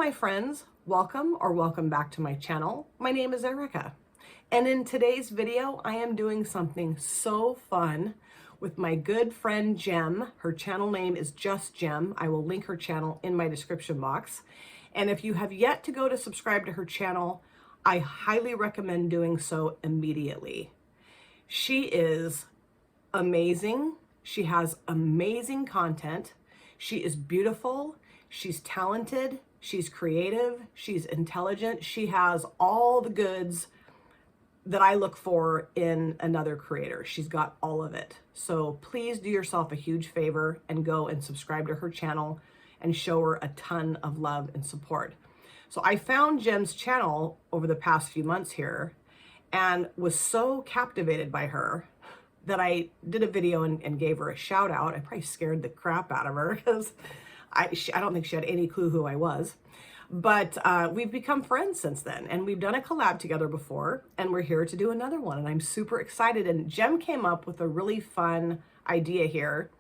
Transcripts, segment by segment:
my friends, welcome or welcome back to my channel. My name is Erica, and in today's video I am doing something so fun with my good friend Jem. Her channel name is Just Jem. I will link her channel in my description box, and if you have yet to go to subscribe to her channel, I highly recommend doing so immediately. She is amazing. She has amazing content. She is beautiful. She's talented. She's creative. She's intelligent. She has all the goods that I look for in another creator. She's got all of it. So please do yourself a huge favor and go and subscribe to her channel and show her a ton of love and support. So I found Jem's channel over the past few months here and was so captivated by her that I did a video and gave her a shout out. I probably scared the crap out of her because I don't think she had any clue who I was. But we've become friends since then, and we've done a collab together before, and we're here to do another one, and I'm super excited. And Jem came up with a really fun idea here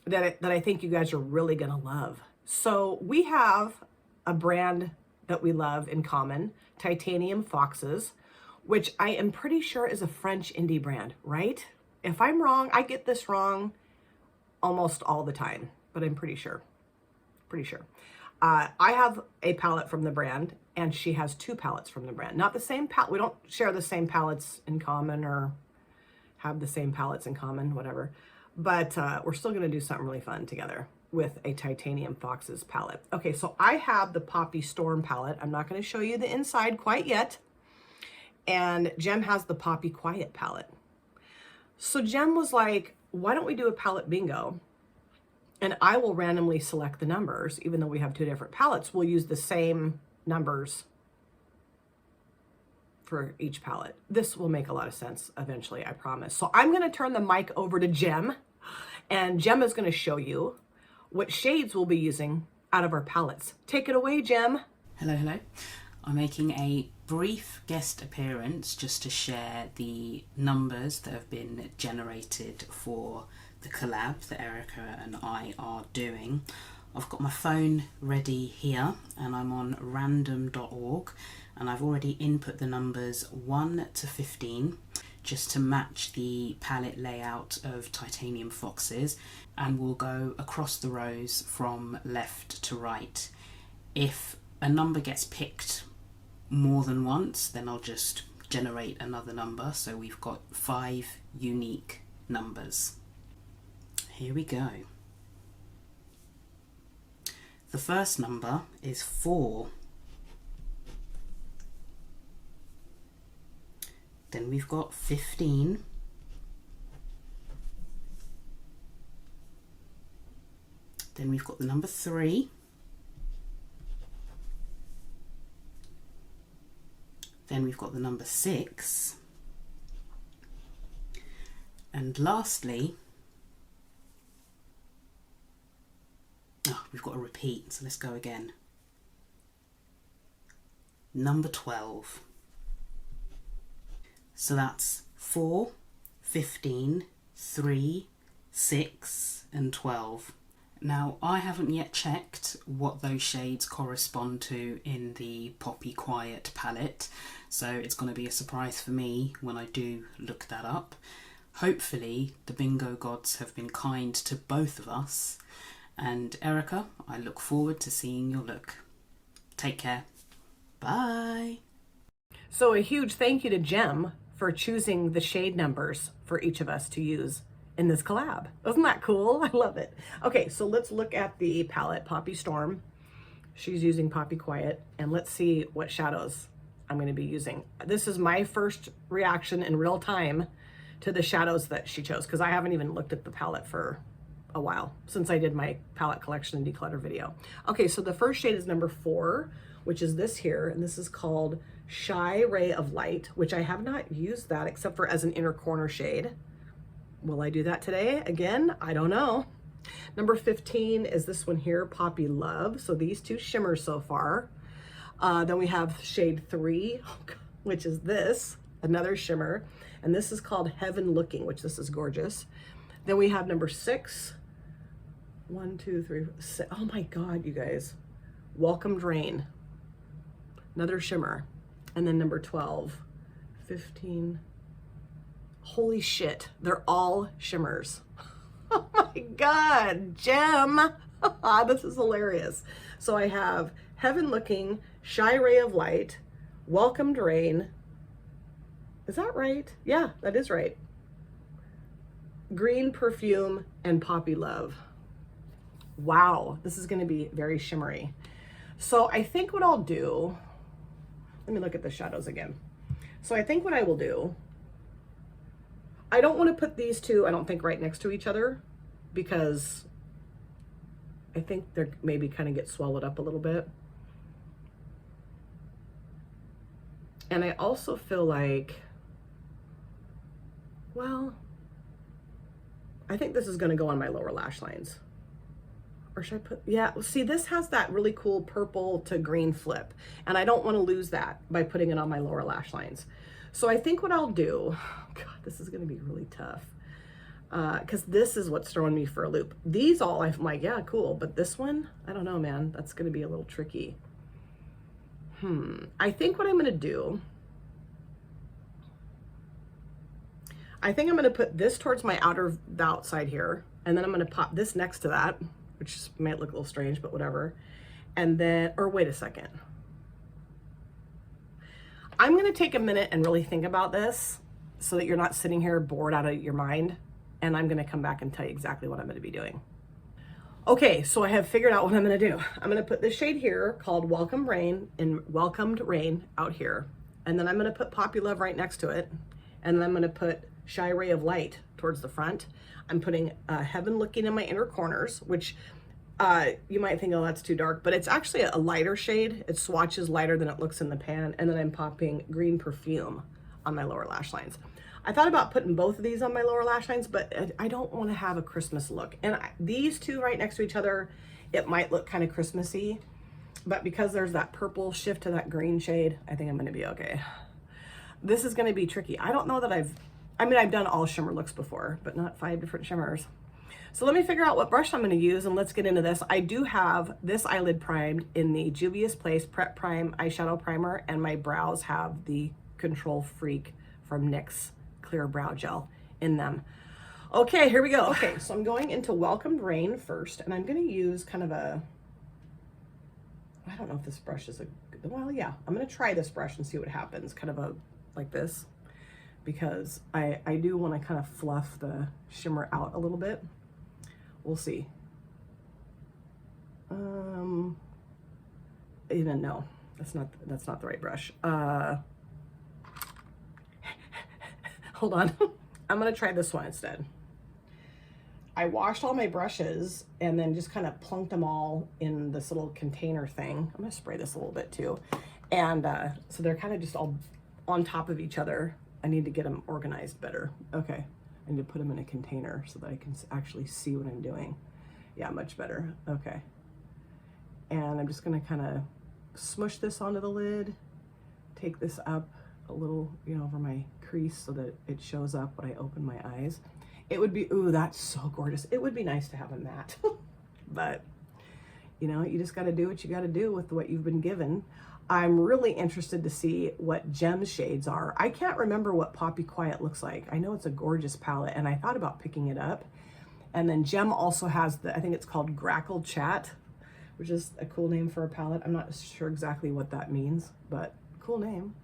that I think you guys are really gonna love. So we have a brand that we love in common, Titanium Foxes, which I am pretty sure is a French indie brand, right? If I'm wrong, I get this wrong almost all the time, but I'm pretty sure. I have a palette from the brand, and she has two palettes from the brand. Not the same palette. We don't share the same palettes in common or have the same palettes in common, whatever. But we're still going to do something really fun together with a Titanium Foxes palette. Okay, so I have the Poppy Storm palette. I'm not going to show you the inside quite yet. And Jem has the Poppy Quiet palette. So Jem was like, why don't we do a palette bingo? And I will randomly select the numbers, even though we have two different palettes. We'll use the same numbers for each palette. This will make a lot of sense eventually, I promise. So I'm going to turn the mic over to Jem, and Jem is going to show you what shades we'll be using out of our palettes. Take it away, Jem. Hello. I'm making a brief guest appearance just to share the numbers that have been generated for the collab that Erica and I are doing. I've got my phone ready here and I'm on random.org, and I've already input the numbers 1 to 15 just to match the palette layout of Titanium Foxes, and we'll go across the rows from left to right. If a number gets picked more than once, then I'll just generate another number. So we've got 5 unique numbers. Here we go. The first number is 4. Then we've got 15. Then we've got the number 3. Then we've got the number 6. And lastly, we've got a repeat, so let's go again. Number 12. So that's 4, 15, 3, 6, and 12. Now, I haven't yet checked what those shades correspond to in the Poppy Quiet palette, so it's going to be a surprise for me when I do look that up. Hopefully, the bingo gods have been kind to both of us. And Erica, I look forward to seeing your look. Take care. Bye. So a huge thank you to Jem for choosing the shade numbers for each of us to use in this collab. Isn't that cool? I love it. Okay, so let's look at the palette, Poppy Storm. She's using Poppy Quiet, and let's see what shadows I'm going to be using. This is my first reaction in real time to the shadows that she chose, because I haven't even looked at the palette for a while since I did my palette collection and declutter video. Okay, so the first shade is number 4, which is this here, and this is called Shy Ray of Light, which I have not used that except for as an inner corner shade. Will I do that today again? I don't know. Number 15 is this one here, Poppy Love. So these two shimmers so far. Then we have shade 3, which is this, another shimmer, and this is called Heaven Looking, which this is gorgeous. Then we have number 6. 1, 2, 3, 6. Oh my God, you guys. Welcomed Rain, another shimmer. And then number 12, 15. Holy shit, they're all shimmers. Oh my God, Gem. This is hilarious. So I have Heaven Looking, Shy Ray of Light, Welcomed Rain. Is that right? Yeah, that is right. Green Perfume and Poppy Love. Wow, this is going to be very shimmery. So I think what I'll do, let me look at the shadows again. So I think what I will do, I don't want to put these two, I don't think, right next to each other, because I think they're maybe kind of get swallowed up a little bit. And I also feel like, well, I think this is going to go on my lower lash lines. Or should I put, yeah, see, this has that really cool purple to green flip, and I don't want to lose that by putting it on my lower lash lines. So I think what I'll do, God, this is going to be really tough, because this is what's throwing me for a loop. These all, I'm like, yeah, cool, but this one, I don't know, man, that's going to be a little tricky. I think what I'm going to do, I think I'm going to put this towards my the outside here, and then I'm going to pop this next to that, which might look a little strange, but whatever. And then, or wait a second. I'm going to take a minute and really think about this so that you're not sitting here bored out of your mind. And I'm going to come back and tell you exactly what I'm going to be doing. Okay, so I have figured out what I'm going to do. I'm going to put this shade here called Welcomed Rain out here. And then I'm going to put Poppy Love right next to it. And then I'm going to put Shy Ray of Light towards the front. I'm putting Heaven Looking in my inner corners, which you might think, oh, that's too dark, but it's actually a lighter shade. It swatches lighter than it looks in the pan. And then I'm popping Green Perfume on my lower lash lines. I thought about putting both of these on my lower lash lines, but I don't want to have a Christmas look. And these two right next to each other, it might look kind of Christmassy, but because there's that purple shift to that green shade, I think I'm going to be okay. This is going to be tricky. I don't know that I've done all shimmer looks before, but not 5 different shimmers. So let me figure out what brush I'm going to use, and let's get into this. I do have this eyelid primed in the Juvia's Place Prep Prime eyeshadow primer, and my brows have the Control Freak from NYX Clear Brow Gel in them. Okay, here we go. Okay, so I'm going into Welcomed Rain first, and I'm going to use kind of a, I don't know if this brush is well, yeah, I'm going to try this brush and see what happens, kind of like this, because I do want to kind of fluff the shimmer out a little bit. We'll see. Even no, that's not the right brush. Hold on. I'm gonna try this one instead. I washed all my brushes and then just kind of plunked them all in this little container thing. I'm gonna spray this a little bit too. And so they're kind of just all on top of each other. I need to get them organized better. Okay, I need to put them in a container so that I can actually see what I'm doing. Yeah, much better. Okay. And I'm just gonna kind of smush this onto the lid, take this up a little, over my crease so that it shows up when I open my eyes. It would be, ooh, that's so gorgeous. It would be nice to have a matte, but you just got to do what you got to do with what you've been given. I'm really interested to see what Gem shades are. I can't remember what Poppy Quiet looks like. I know it's a gorgeous palette, and I thought about picking it up. And then Gem also has I think it's called Grackle Chat, which is a cool name for a palette. I'm not sure exactly what that means, but cool name.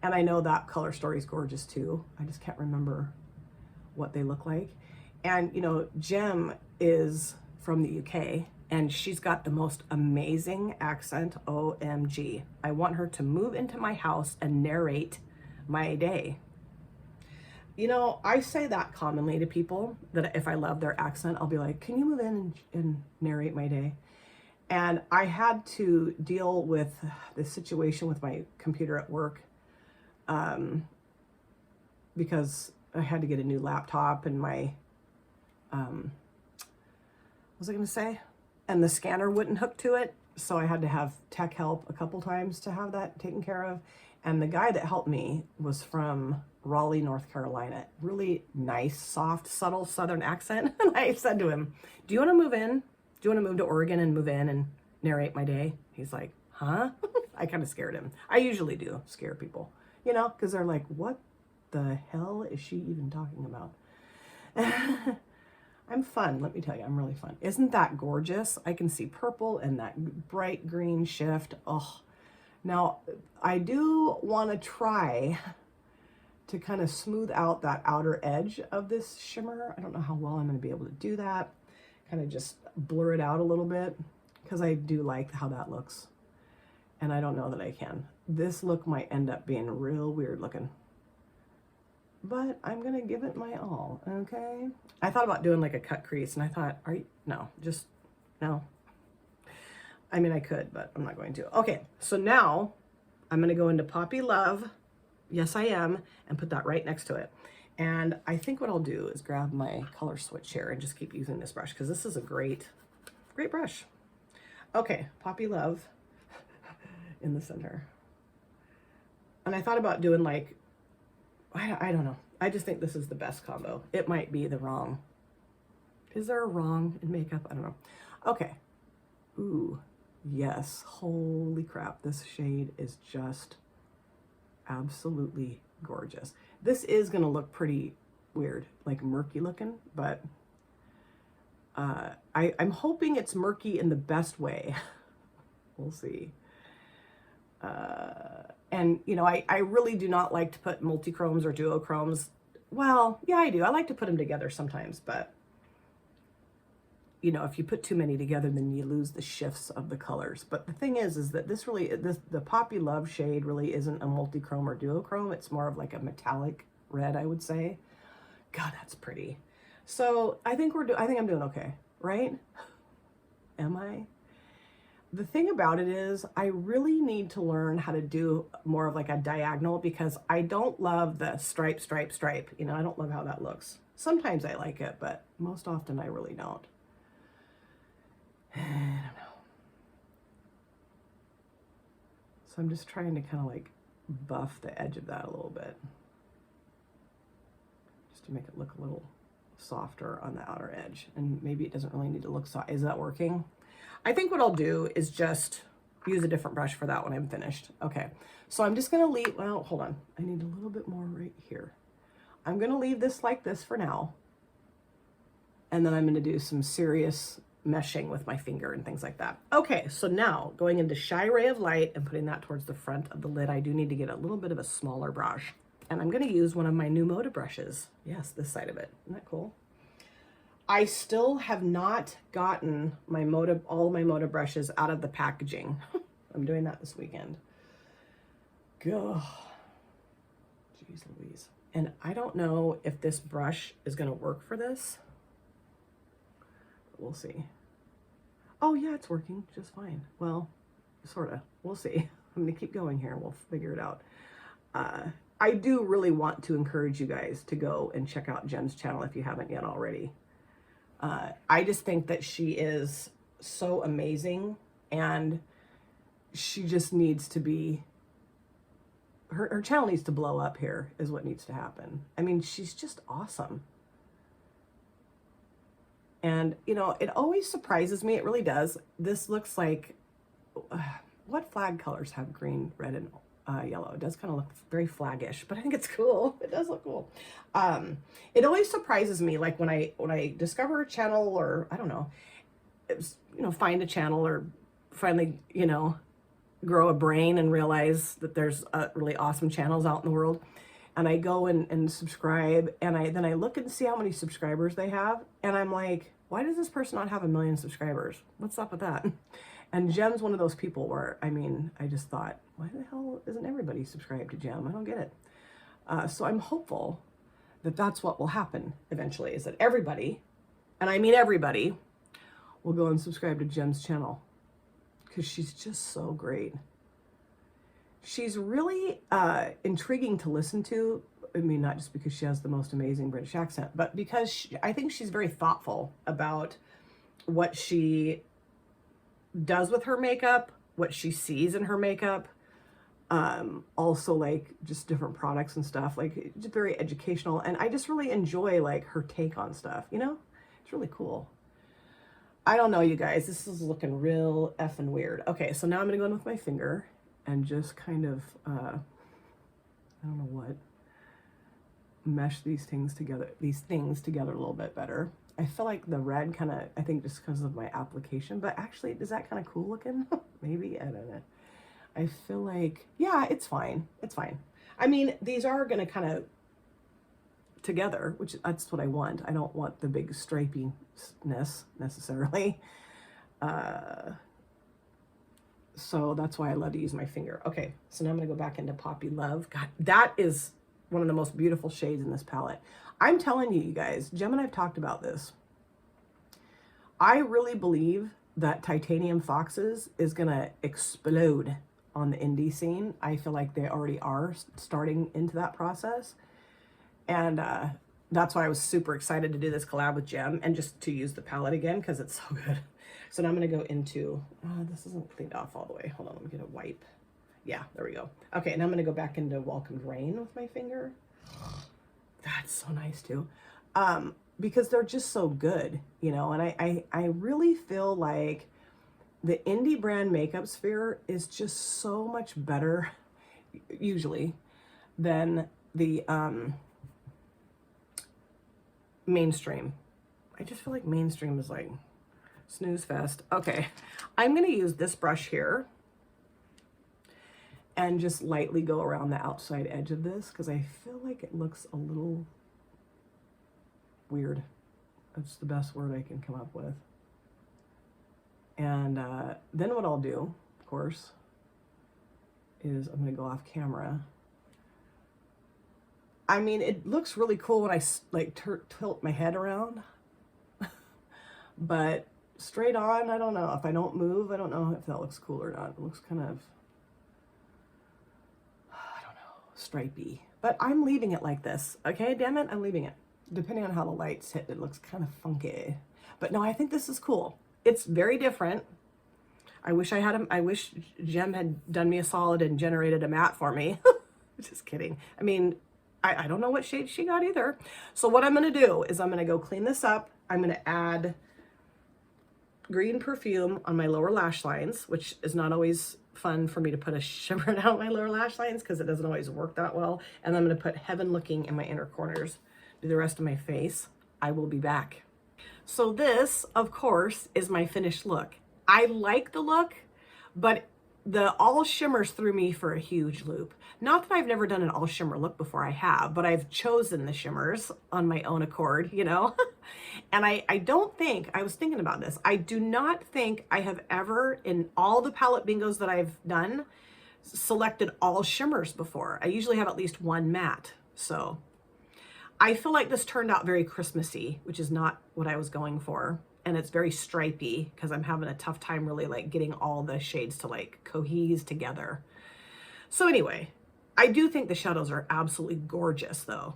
And I know that color story is gorgeous too. I just can't remember what they look like. And Gem is from the UK, and she's got the most amazing accent. OMG. I want her to move into my house and narrate my day. I say that commonly to people, that if I love their accent, I'll be like, can you move in and narrate my day? And I had to deal with this situation with my computer at work, because I had to get a new laptop, and my, what was I going to say? And the scanner wouldn't hook to it. So I had to have tech help a couple times to have that taken care of. And the guy that helped me was from Raleigh, North Carolina. Really nice, soft, subtle Southern accent. And I said to him, do you want to move in? Do you want to move to Oregon and move in and narrate my day. He's like, huh? I kind of scared him. I usually do scare people, you know, because they're like, what the hell is she even talking about? I'm fun, let me tell you, I'm really fun. Isn't that gorgeous? I can see purple and that bright green shift. Oh, now I do want to try to kind of smooth out that outer edge of this shimmer. I don't know how well I'm going to be able to do that. Kind of just blur it out a little bit because I do like how that looks. And I don't know that I can. This look might end up being real weird looking. But I'm going to give it my all, okay? I thought about doing like a cut crease, and I thought, no, just, no. I mean, I could, but I'm not going to. Okay, so now I'm going to go into Poppy Love, yes I am, and put that right next to it. And I think what I'll do is grab my color switch here and just keep using this brush, because this is a great, great brush. Okay, Poppy Love in the center. And I thought about doing like, I don't know. I just think this is the best combo. It might be the wrong. Is there a wrong in makeup? I don't know. Okay. Ooh, yes. Holy crap. This shade is just absolutely gorgeous. This is going to look pretty weird, like murky looking, but I'm hoping it's murky in the best way. We'll see. And, you know, I really do not like to put multi-chromes or duochromes. Well, yeah, I do. I like to put them together sometimes, but, you know, if you put too many together, then you lose the shifts of the colors. But the thing is that the Poppy Love shade really isn't a multi-chrome or duochrome. It's more of like a metallic red, I would say. God, that's pretty. So I think I'm doing okay, right? Am I? The thing about it is I really need to learn how to do more of like a diagonal, because I don't love the stripe, stripe, stripe. You know, I don't love how that looks. Sometimes I like it, but most often I really don't. I don't know. So I'm just trying to kind of like buff the edge of that a little bit, just to make it look a little softer on the outer edge. And maybe it doesn't really need to look soft. Is that working? I think what I'll do is just use a different brush for that when I'm finished. Okay, so I'm just gonna leave, well, hold on. I need a little bit more right here. I'm gonna leave this like this for now. And then I'm gonna do some serious meshing with my finger and things like that. Okay, so now going into Shy Ray of Light and putting that towards the front of the lid, I do need to get a little bit of a smaller brush. And I'm gonna use one of my new Moda brushes. Yes, this side of it. Isn't that cool? I still have not gotten my all my Moda brushes out of the packaging. I'm doing that this weekend. Go. Jeez Louise. And I don't know if this brush is going to work for this. But we'll see. Oh yeah, it's working just fine. Well, sort of. We'll see. I'm going to keep going here and we'll figure it out. I do really want to encourage you guys to go and check out Jem's channel if you haven't yet already. I just think that she is so amazing, and she just needs to be, her channel needs to blow up here is what needs to happen. I mean, she's just awesome. And, you know, it always surprises me. It really does. This looks like, what flag colors have green, red, and yellow? It does kind of look very flaggish, but I think it's cool. It does look cool. It always surprises me, like when I discover a channel, or I don't know, you know, find a channel, or finally, you know, grow a brain and realize that there's really awesome channels out in the world, and I go and subscribe, and then I look and see how many subscribers they have, and I'm like, why does this person not have 1 million subscribers? What's up with that? And Jem's one of those people where, I mean, I just thought, why the hell isn't everybody subscribed to Jem? I don't get it. So I'm hopeful that that's what will happen eventually, is that everybody, and I mean everybody, will go and subscribe to Jem's channel, because she's just so great. She's really intriguing to listen to. I mean, not just because she has the most amazing British accent, but because I think she's very thoughtful about what she does with her makeup, what she sees in her makeup, also like just different products and stuff, like just very educational. And I just really enjoy like her take on stuff, you know. It's really cool. I don't know, you guys. This is looking real effing weird. Okay, so now I'm going to go in with my finger and just kind of, I don't know what, mesh these things together a little bit better. I feel like the red kind of, I think just because of my application, but actually, is that kind of cool looking? Maybe, I don't know. I feel like, yeah, it's fine. It's fine. I mean, these are going to kind of together, which that's what I want. I don't want the big stripiness necessarily. So that's why I love to use my finger. Okay, so now I'm going to go back into Poppy Love. God, that is one of the most beautiful shades in this palette. I'm telling you, you guys, Jem and I've talked about this. I really believe that Titanium Foxes is going to explode on the indie scene. I feel like they already are starting into that process. And that's why I was super excited to do this collab with Jem and just to use the palette again because it's so good. So now I'm going to go into, this isn't cleaned off all the way. Hold on, let me get a wipe. Yeah, there we go. Okay, now I'm going to go back into Welcomed Rain with my finger. That's so nice too. Because they're just so good, you know, and I really feel like the indie brand makeup sphere is just so much better usually than the mainstream. I just feel like mainstream is like snooze fest. Okay, I'm gonna use this brush here and just lightly go around the outside edge of this because I feel like it looks a little weird. That's the best word I can come up with. And then what I'll do, of course, is I'm gonna go off camera. I mean, it looks really cool when I like tilt my head around, but straight on, I don't know. If I don't move, I don't know if that looks cool or not. It looks kind of, I don't know, stripey. But I'm leaving it like this, okay? Damn it, I'm leaving it. Depending on how the lights hit, it looks kind of funky. But no, I think this is cool. It's very different. I wish Jem had done me a solid and generated a matte for me. Just kidding. I mean, I don't know what shade she got either. So what I'm going to do is I'm going to go clean this up. I'm going to add green perfume on my lower lash lines, which is not always fun for me to put a shimmer down my lower lash lines because it doesn't always work that well. And I'm going to put Heaven Looking in my inner corners. Do the rest of my face. I will be back. So this, of course, is my finished look. I like the look, but the all shimmers threw me for a huge loop. Not that I've never done an all shimmer look before, I have, but I've chosen the shimmers on my own accord, you know? And I don't think, I was thinking about this, I do not think I have ever, in all the palette bingos that I've done, selected all shimmers before. I usually have at least one matte, so I feel like this turned out very Christmassy, which is not what I was going for. And it's very stripey because I'm having a tough time really like getting all the shades to like cohese together. So anyway, I do think the shadows are absolutely gorgeous though.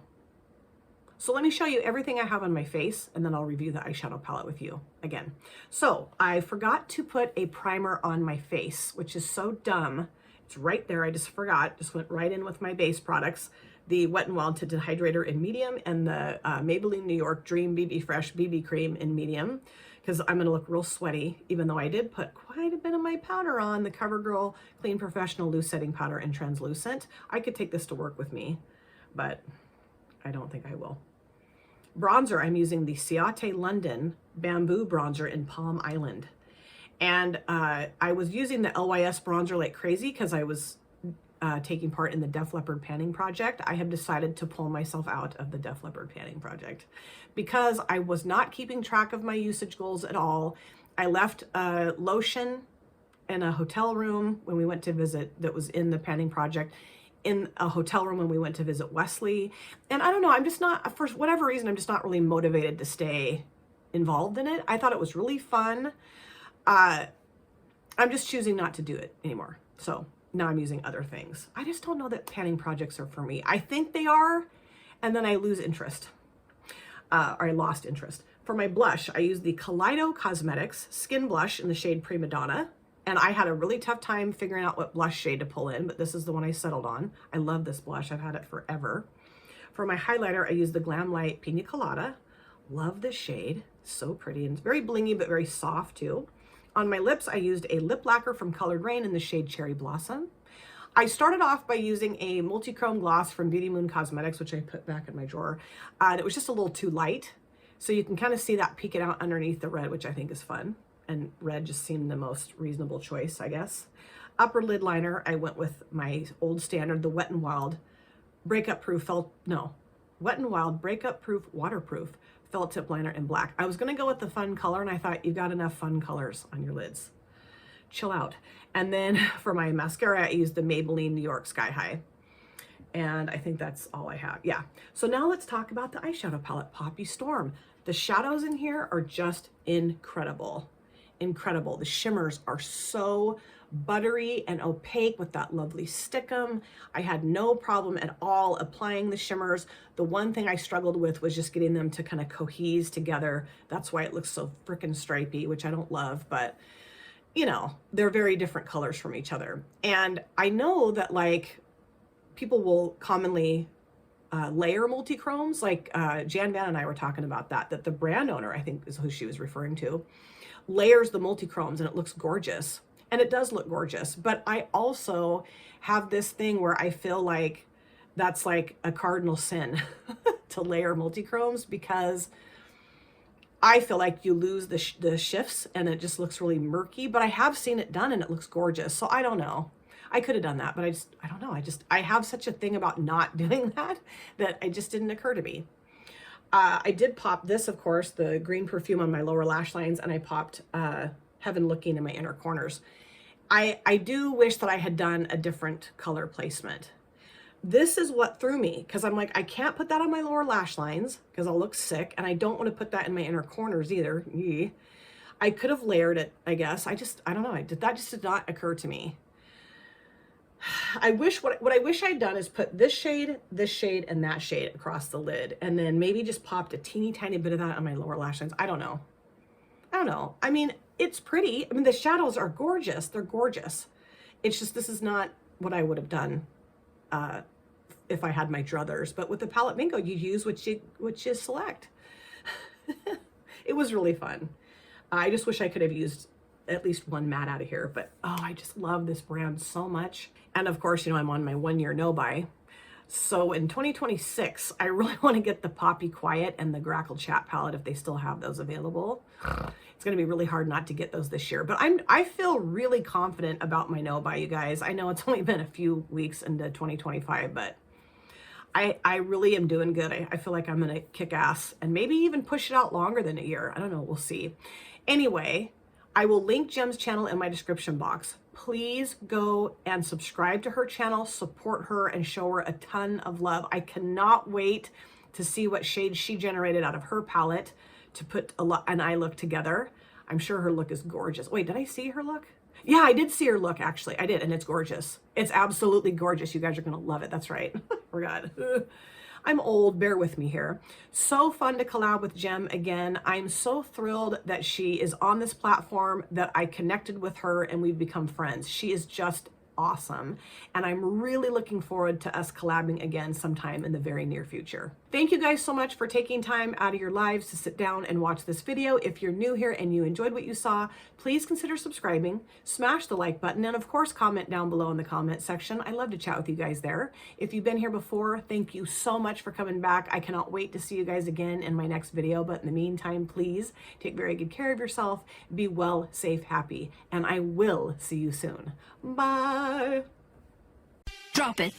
So let me show you everything I have on my face and then I'll review the eyeshadow palette with you again. So I forgot to put a primer on my face, which is so dumb. It's right there, I just forgot, just went right in with my base products. The Wet n Wild Tinted Hydrator in medium and the Maybelline New York Dream BB Fresh BB Cream in medium because I'm going to look real sweaty, even though I did put quite a bit of my powder on, the CoverGirl Clean Professional Loose Setting Powder in Translucent. I could take this to work with me, but I don't think I will. Bronzer, I'm using the Ciate London Bamboo Bronzer in Palm Island. And I was using the LYS bronzer like crazy because I was taking part in the Def Leppard panning project. I have decided to pull myself out of the Def Leppard panning project because I was not keeping track of my usage goals at all. I left a lotion in a hotel room when we went to visit, that was in the panning project, in a hotel room when we went to visit Wesley. And I don't know, I'm just not, for whatever reason, I'm just not really motivated to stay involved in it. I thought it was really fun. I'm just choosing not to do it anymore. So now I'm using other things. I just don't know that panning projects are for me. I think they are, and then I lose interest, or I lost interest. For my blush, I use the Kaleido Cosmetics Skin Blush in the shade Prima Donna, and I had a really tough time figuring out what blush shade to pull in, but this is the one I settled on. I love this blush. I've had it forever. For my highlighter, I use the Glam Light Pina Colada. Love this shade. So pretty, and it's very blingy, but very soft too. On my lips, I used a lip lacquer from Colored Rain in the shade Cherry Blossom. I started off by using a multi-chrome gloss from Beauty Moon Cosmetics, which I put back in my drawer. And it was just a little too light. So you can kind of see that peeking out underneath the red, which I think is fun. And red just seemed the most reasonable choice, I guess. Upper lid liner, I went with my old standard, the Wet n Wild Breakup Proof Wet n Wild Breakup Proof Waterproof felt tip liner in black. I was gonna go with the fun color, and I thought you got enough fun colors on your lids. Chill out. And then for my mascara, I used the Maybelline New York Sky High. And I think that's all I have. Yeah. So now let's talk about the eyeshadow palette, Poppy Storm. The shadows in here are just incredible. Incredible. The shimmers are so buttery and opaque with that lovely stickum. I had no problem at all applying the shimmers. The one thing I struggled with was just getting them to kind of cohese together. That's why it looks so freaking stripy, which I don't love, but you know, they're very different colors from each other. And I know that like people will commonly layer multi-chromes, like Jan Van and I were talking about that the brand owner, I think is who she was referring to, layers the multi-chromes and it looks gorgeous. And it does look gorgeous, but I also have this thing where I feel like that's like a cardinal sin to layer multi-chromes, because I feel like you lose the shifts and it just looks really murky, but I have seen it done and it looks gorgeous. So I don't know. I could have done that, but I don't know. I have such a thing about not doing that it just didn't occur to me. I did pop this, of course, the green perfume on my lower lash lines, and I popped Heaven Looking in my inner corners. I do wish that I had done a different color placement. This is what threw me, because I'm like, I can't put that on my lower lash lines because I'll look sick, and I don't want to put that in my inner corners either. I could have layered it, I guess. I don't know. That just did not occur to me. What I wish I'd done is put this shade, and that shade across the lid, and then maybe just popped a teeny tiny bit of that on my lower lash lines. I don't know. I mean, it's pretty. I mean, the shadows are gorgeous. They're gorgeous. It's just, this is not what I would have done if I had my druthers. But with the palette bingo, you use what you select. It was really fun. I just wish I could have used at least one matte out of here, but oh, I just love this brand so much. And of course, you know, I'm on my 1 year no buy. So in 2026, I really want to get the Poppy Quiet and the Grackle Chat palette if they still have those available. It's going to be really hard not to get those this year, but I feel really confident about my no buy, you guys. I know it's only been a few weeks into 2025, but I really am doing good. I feel like I'm going to kick ass and maybe even push it out longer than a year. I don't know. We'll see. Anyway, I will link Jem's channel in my description box. Please go and subscribe to her channel, support her, and show her a ton of love. I cannot wait to see what shades she generated out of her palette to put an eye look together. I'm sure her look is gorgeous. Wait, did I see her look? Yeah, I did see her look, actually. I did, and it's gorgeous. It's absolutely gorgeous. You guys are going to love it. That's right. Forgot. I'm old, bear with me here. So fun to collab with Jem again. I'm so thrilled that she is on this platform, that I connected with her and we've become friends. She is just awesome. And I'm really looking forward to us collabing again sometime in the very near future. Thank you guys so much for taking time out of your lives to sit down and watch this video. If you're new here and you enjoyed what you saw, please consider subscribing, smash the like button, and of course, comment down below in the comment section. I love to chat with you guys there. If you've been here before, thank you so much for coming back. I cannot wait to see you guys again in my next video. But in the meantime, please take very good care of yourself. Be well, safe, happy, and I will see you soon. Bye. Drop it.